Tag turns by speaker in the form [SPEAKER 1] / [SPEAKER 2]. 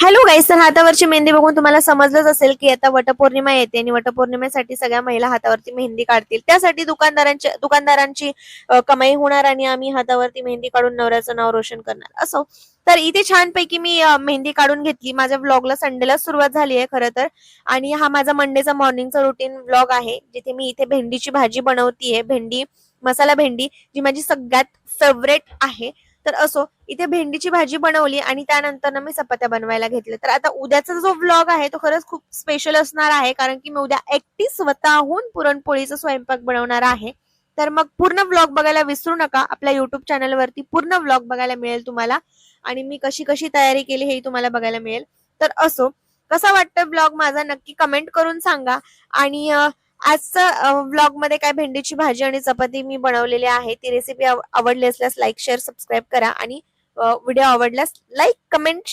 [SPEAKER 1] Hello गाईस, तर हातावरची मेहंदी बघून तुम्हाला समजलंच असेल की आता वटपौर्णिमा येते आणि वटपौर्णिमेसाठी सगळ्या महिला हातावरती मेहंदी काढतील. त्यासाठी दुकानदारांची कमाई होणार आणि आम्ही हातावरती मेहंदी काढून नवऱ्याचं नाव रोशन करणार असो. तर इथे छानपैकी मी मेहंदी काढून घेतली. माझ्या व्लॉगला संडेला सुरुवात झाली आहे खरं तर. आणि हा माझा मंडेचा मॉर्निंगचा रुटीन व्लॉग आहे, जिथे मी इथे भेंडीची भाजी बनवतीये. भेंडी मसाला भेंडी, जी माझी सगळ्यात फेवरेट आहे. तर असो, इथे भेंडीची भाजी बनवली आणि त्यानंतर मी चपात्या बनवायला घेतल्या. तर आता उद्याचा जो व्लॉग आहे तो खरंच खूप स्पेशल असणार आहे, कारण की मी उद्या एकटी स्वतःहून पुरणपोळीचा स्वयंपाक बनवणार आहे. तर मग पूर्ण व्लॉग बघायला विसरू नका. आपल्या युट्यूब चॅनलवरती पूर्ण व्लॉग बघायला मिळेल तुम्हाला, आणि मी कशी कशी तयारी केली हे तुम्हाला बघायला मिळेल. तर असो, कसा वाटतं व्लॉग माझा नक्की कमेंट करून सांगा. आणि आजचा व्लॉग मध्ये काय भेंडीची भाजी आणि चपाती मी बनवलेली आहे. ती रेसिपी आवडली असल्यास लाईक शेअर सबस्क्राईब करा, आणि व्हिडिओ आवडल्यास लाईक कमेंट